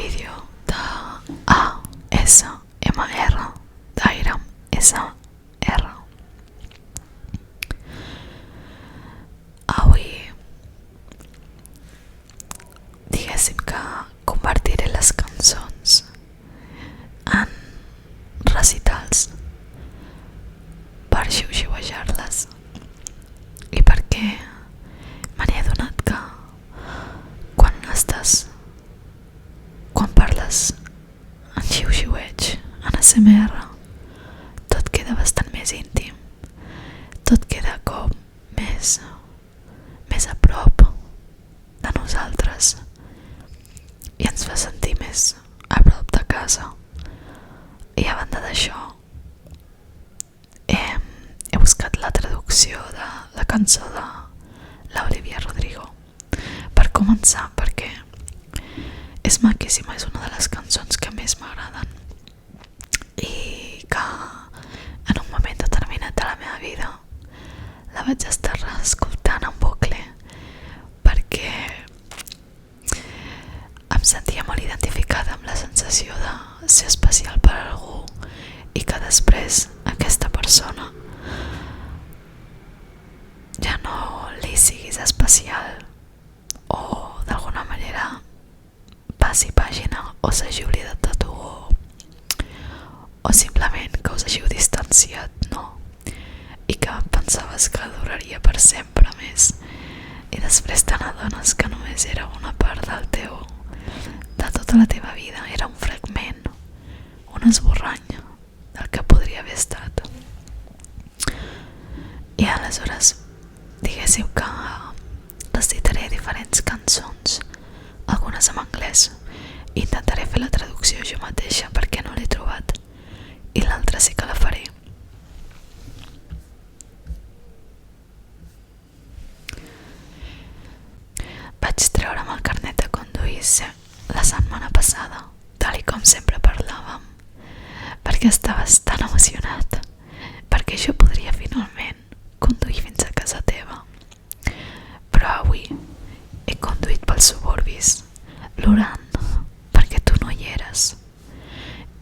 vídeo de ASMR, d'Airam SR. Avui diguéssim que convertiré les cançons en recitals per xiuxiuejar-les, i perquè me n'he adonat que quan parles en xiuxiueig, en ASMR, tot queda bastant més íntim, tot queda com més a prop de nosaltres i ens fa sentir més a prop de casa. I a banda d'això, he buscat la traducció de la cançó de l'Olivia Rodrigo per començar, perquè és maquíssima, és una de les cançons que més m'agraden i que en un moment determinat de la meva vida la vaig estar reescoltant en bucle perquè em sentia molt identificada amb la sensació de ser especial per a algú i que després aquesta persona ja no li siguis especial o d'alguna manera passi pàgina o s'hagi oblidat de tu o simplement que us hàgiu distanciat, no? I que pensaves que duraria per sempre més i després te n'adones que només era una part de tota la teva vida, era un fragment, un esborrany del que podria haver estat. I aleshores diguéssiu que recitaré diferents cançons, algunes en anglès. Intentaré fer la traducció jo mateixa perquè no l'he trobat i l'altra sí que la faré. Vaig treure'm el carnet de conduir la setmana passada, tal i com sempre parlàvem, perquè estaves tan emocionat, perquè jo podria finalment conduir fins a casa teva. Però avui he conduït pels suburbis, plorant perquè tu no hi eres.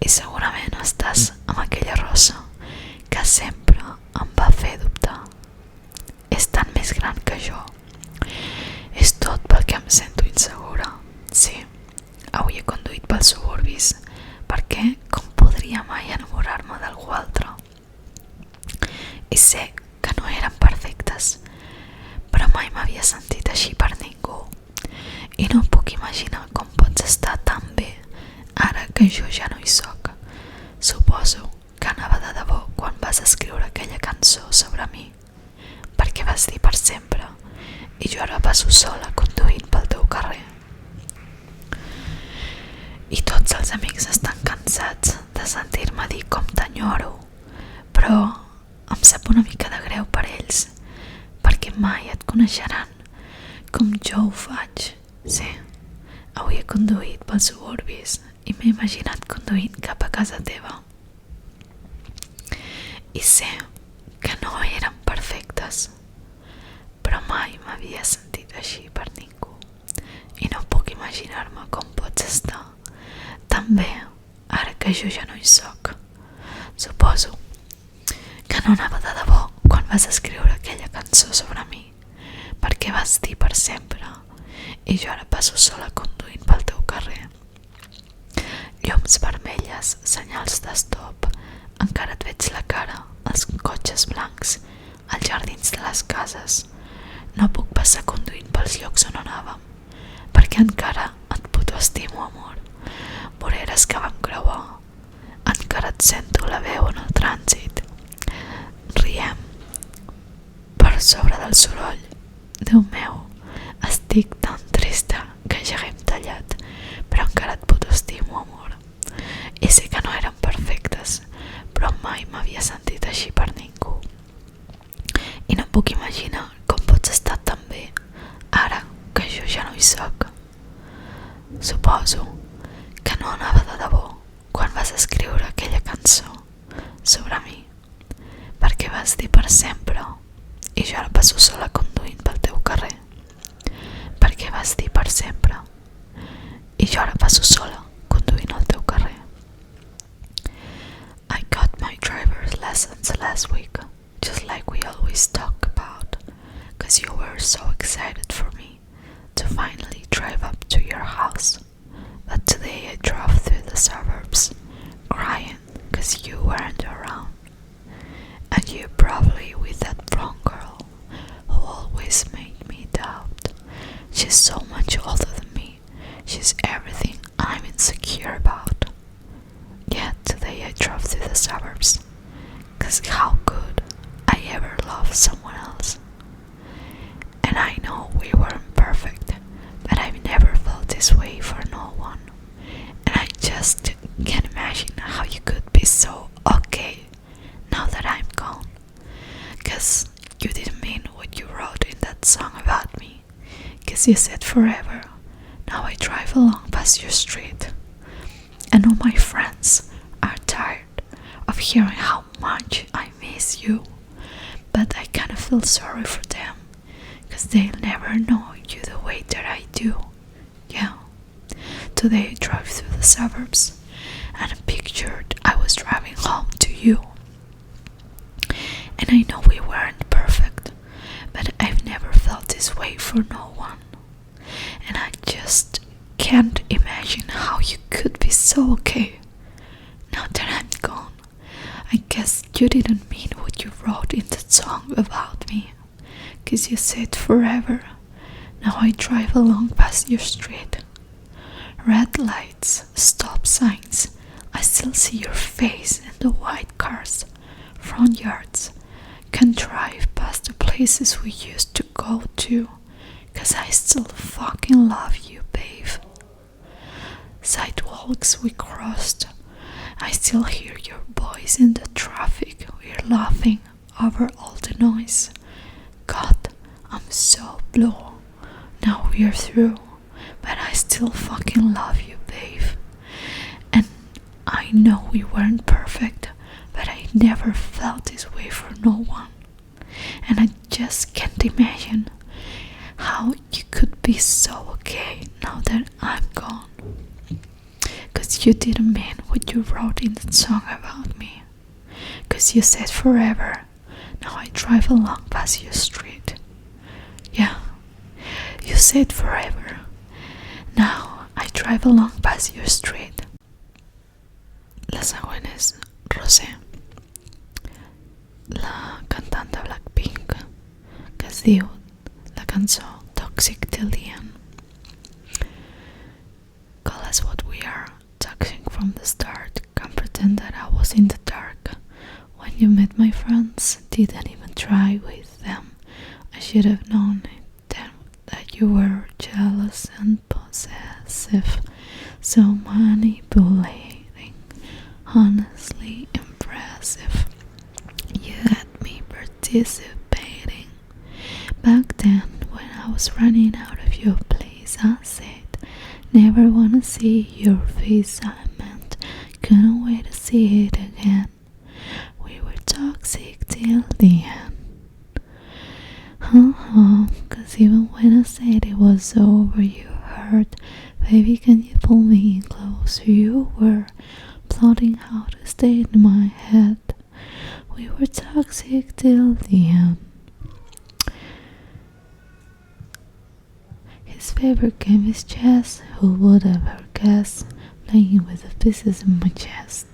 I segurament estàs amb aquella rosa que sempre em va fer dubtar. És tan més gran que jo. És tot pel que em sento insegura. Sí, avui he conduït pels suburbis perquè com podria mai enamorar-me d'algú altre? I sé que no eren perfectes, però mai m'havia sentit així per ningú. I no puc imaginar com pots estar tan bé ara que jo ja no hi soc. Suposo que anava de debò quan vas escriure aquella cançó sobre mi, perquè vas dir per sempre i jo ara passo sola conduint pel teu carrer. I tots els amics estan cansats de sentir-me dir com t'enyoro, però em sap una mica de greu per ells, perquè mai et coneixeran com jo ho faig. Sí, avui he conduït pels suburbis i m'he imaginat conduint cap a casa teva. I sé que no eren perfectes, però mai m'havia sentit així per ningú. I no puc imaginar-me com pots estar tan bé ara que jo ja no hi soc. Suposo que no anava de debò quan vas escriure aquella cançó sobre mi, perquè vas dir per sempre i jo ara passo sola conduint pel teu carrer. Llums vermelles, senyals d'estop, encara et veig la cara, els cotxes blancs, els jardins de les cases. No puc passar conduint pels llocs on anàvem, perquè encara et puto estimo, amor. Voreres que vam creuar, encara et sento la veu en el trànsit. Riem per sobre del soroll. Déu meu, estic tan trista que ja haguem tallat, però encara et puto estimo, amor. I sé que no eren perfectes, però mai m'havia sentit així per ningú. I no puc imaginar com pots estar tan bé ara que jo ja no hi soc. Suposo que no anava de debò quan vas escriure aquella cançó sobre mi, perquè vas dir per sempre i jo ara passo sola conduint pel teu carrer. Perquè vas dir per sempre i jo ara passo sola en el teu carrer. I got my driver's lessons last week, just like we always talk about, cause you were so excited for me to finally drive up to your house. But today I drove through the suburbs, crying cause you weren't around. And you probably with that wrong girl who always made me doubt. She's so much older than me. She's everything I'm insecure about. Yet today I drove through the suburbs, cause how could I ever love someone else? And I know we weren't perfect, but I've never felt this way for no one. And I just can't imagine how you could be so okay now that I'm gone. Cause you didn't mean what you wrote in that song about me. Cause you said forever. Now I drive along past your street, and all my friends are tired of hearing how much I miss you. But I kinda feel sorry for them, cause they'll never know you the way that I do. Yeah. Today I drove through the suburbs and I pictured I was driving home to you. And I know we weren't perfect, but I've never felt this way for no one. And I just can't imagine how you could be so okay now that I'm gone. I guess you didn't mean what you wrote in that song about me, cause you said forever. Now I drive along past your street. Red lights, stop signs, I still see your face in the white cars, front yards. Can drive past the places we used to go to, cause I still fucking love you, babe. Sidewalks we crossed, I still hear your voice in the traffic. We're laughing over all the noise. God, I'm so blue. Now we're through, but I still fucking love you, babe. And I know we weren't perfect, but I never felt this way for no one. And I just can't imagine how you could be so okay now that I'm gone. Cause you didn't mean what you wrote in that song about me. Cause you said forever. Now I drive along past your street. Yeah, you said forever. Now I drive along past your street. La següent és Rosé, la cantant de Blackpink, que es diu la cançó Toxic Till the End. Call us what we are, toxic from the start. Can't pretend that I was in the dark when you met my friends. Didn't even try with them. I should have known it then that you were jealous and possessive, so manipulating, honestly impressive. You had me participating. Back then, when I was running out of your place, I said, never wanna see your face. I meant, couldn't wait to see it again. We were toxic till the end. Cause even when I said it was over, you heard, baby, can you pull me closer? You were plotting how to stay in my head. We were toxic till the end. His favorite game is chess. Who would ever guess? Playing with the pieces in my chest.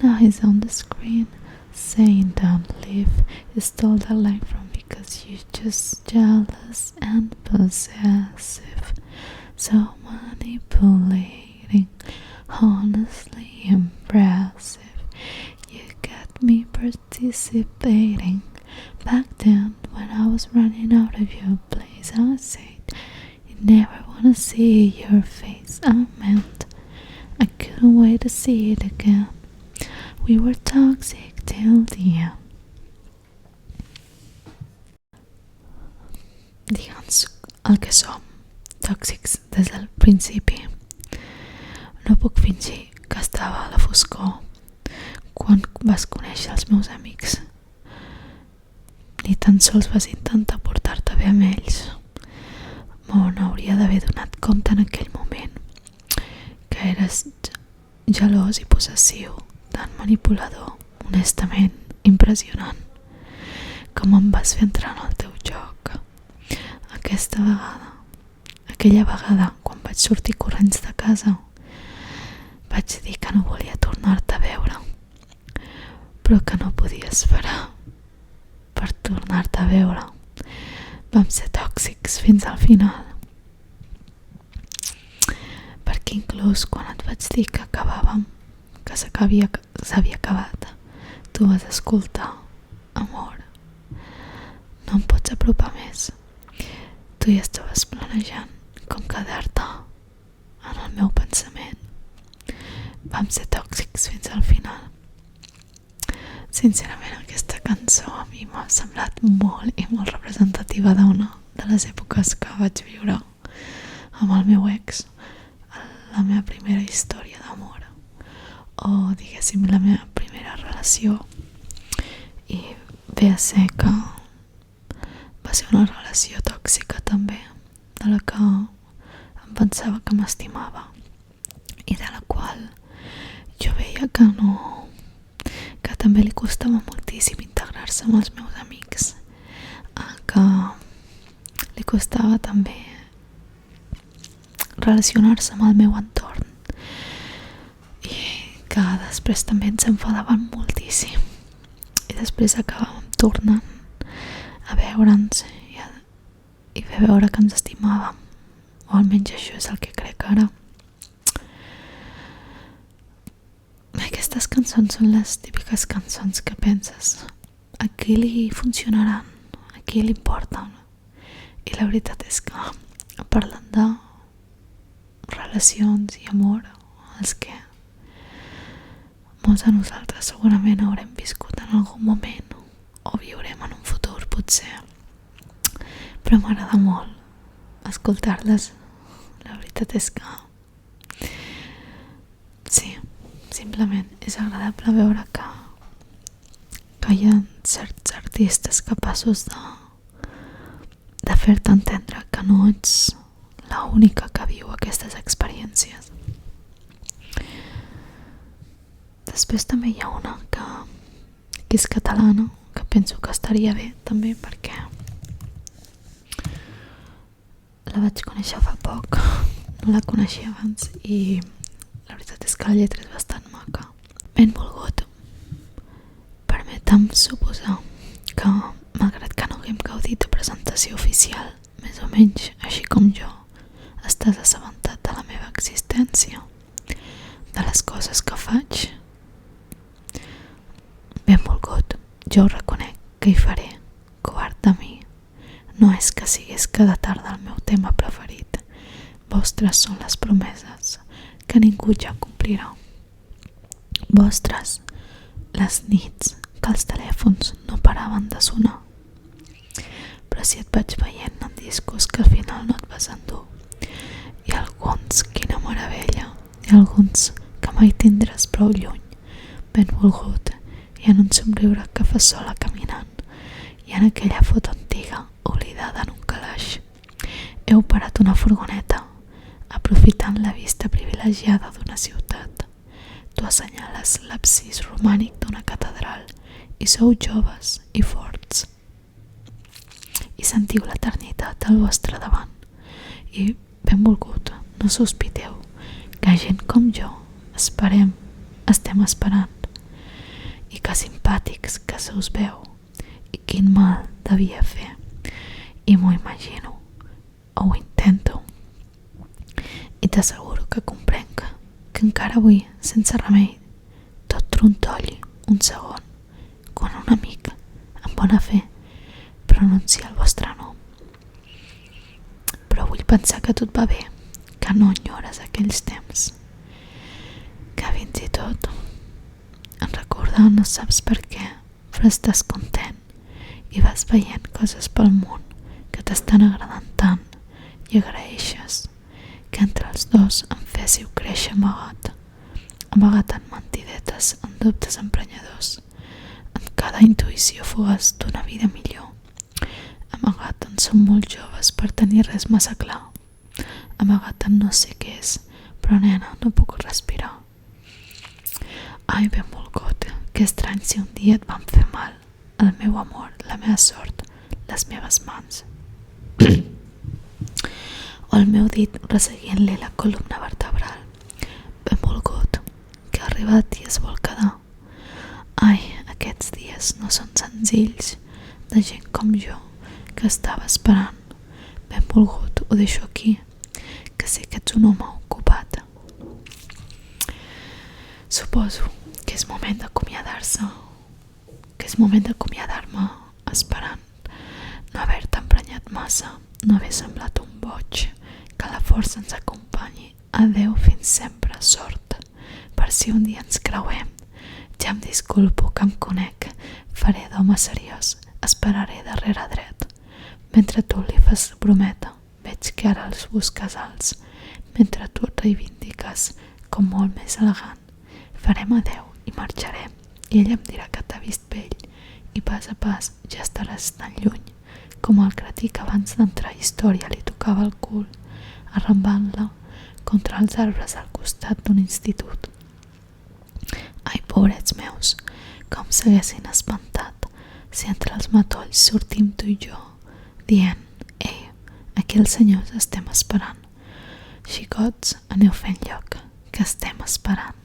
Now he's on the screen saying don't leave. You stole that line from me cause you're just jealous and possessive, so manipulating, honestly impressive. You got me participating. Back then when I was running out of your place, I said, you never wanna see your face. I meant, I couldn't wait to see it again. We were toxic till the end. Digue'ns el que som, tòxics des del principi. No puc fingir que estava a la foscor quan vas conèixer els meus amics. Ni tan sols vas intentar portar-te bé amb ells. M'on hauria d'haver donat compte en aquell moment que eres gelós i possessiu, tan manipulador, honestament impressionant. Com em vas fer entrar en el teu joc. Aquella vegada, quan vaig sortir corrents de casa, vaig dir que no volia tornar-te a veure, però que no podia esperar per tornar-te a veure. Vam ser tòxics fins al final, perquè inclús quan et vaig dir que acabàvem, que s'havia acabat, tu vas escoltar: amor, no em pots apropar més. Tu ja estaves planejant com quedar-te en el meu pensament. Vam ser tòxics fins al final. Sincerament, aquesta cançó a mi m'ha semblat molt i molt representativa d'una de les èpoques que vaig viure amb el meu ex, la meva primera història d'amor, o diguéssim la meva primera relació. I ve a ser que va ser una relació tòxica també, de la que em pensava que m'estimava i de la qual jo veia que no, que també li costava moltíssim integrar-se amb els meus amics, que li costava també relacionar-se amb el meu entorn i que després també ens enfadaven moltíssim i després acabàvem tornant a veure'ns i fer veure que ens estimàvem, o almenys això és el que crec ara. Aquestes cançons són les típiques cançons que penses: a qui li funcionaran, a qui li importen? I la veritat és que parlant de relacions i amor, els que molts de nosaltres segurament haurem viscut en algun moment o viurem en un futur potser, però m'agrada molt escoltar-les. La veritat és que sí, simplement és agradable veure que hi ha certs artistes capaços de fer-te entendre que no ets l'única que viu aquestes experiències. Després també hi ha una que és catalana, que penso que estaria bé també, perquè la vaig conèixer fa poc, no la coneixia abans, i la veritat és que la lletra és bastant maca. Benvolgut, permetem suposar que, malgrat que no haguem gaudit de presentació oficial, més o menys així com jo, estàs assabentat de la meva existència, de les coses que faig. Benvolgut, jo ho reconec que hi faré, covard de mi. No és que siguis cada tarda el meu tema preferit. Vostres són les promeses que ningú ja complirà. Vostres, les nits que els telèfons no paraven de sonar. Però si et vaig veient en discos que al final no et vas endur, i alguns, quina meravella, i alguns que mai tindràs prou lluny. Benvolgut, i en un somriure que fa sola caminant, i en aquella foto antiga oblidada en un calaix. Heu parat una furgoneta, aprofitant la vista privilegiada d'una ciutat. Tu assenyales l'absis romànic d'una catedral i sou joves i forts. I sentiu l'eternitat al vostre davant. I, benvolgut, no sospiteu que gent com jo estem esperant. I que simpàtics que se us veu, i quin mal devia fer. I m'ho imagino, o ho intento, i t'asseguro que comprenc que encara avui, sense remei, tot trontolli un segon quan un amic, amb bona fe, pronuncia el vostre nom. Però vull pensar que tot va bé, que no enyores aquells temps, que fins i tot en recordar no saps per què, però estàs content i vas veient coses pel món que t'estan agradant tant i agraeixes que entre els dos en féssiu créixer amagat en mentidetes, en dubtes emprenyadors, en cada intuïció fugaç d'una vida millor, amagat en som molt joves per tenir res massa clar, amagat en no sé què és, però nena, no puc respirar. Ai, benvolgut, que estrany si un dia et van fer mal. El meu amor, la meva sort, les meves mans. O el meu dit resseguint-li la columna vertebral. Benvolgut, que ha arribat i es vol quedar. Ai, aquests dies no són senzills, de gent com jo, que estava esperant. Benvolgut, ho deixo aquí, que sé que ets un home ocupat. Suposo que és moment d'acomiadar-se, que és moment d'acomiadar-me esperant no haver-te emprenyat massa, no haver semblat un boig, que la força ens acompanyi. Adeu fins sempre, sort. Per si un dia ens creuem, ja em disculpo que em conec, faré d'home seriós, esperaré darrere dret. Mentre tu li fas brometa, veig que ara els busques alts, mentre tu et reivindiques com molt més elegant. Farem adeu i marxarem, i ella em dirà que t'ha vist vell, i pas a pas ja estaràs tan lluny, com el cretí que abans d'entrar a història li tocava el cul, arrambant-la contra els arbres al costat d'un institut. Ai, pobrets meus, com s'haguessin espantat si entre els matolls sortim tu i jo, dient, ei, aquí els senyors estem esperant. Xicots, aneu fent lloc, que estem esperant.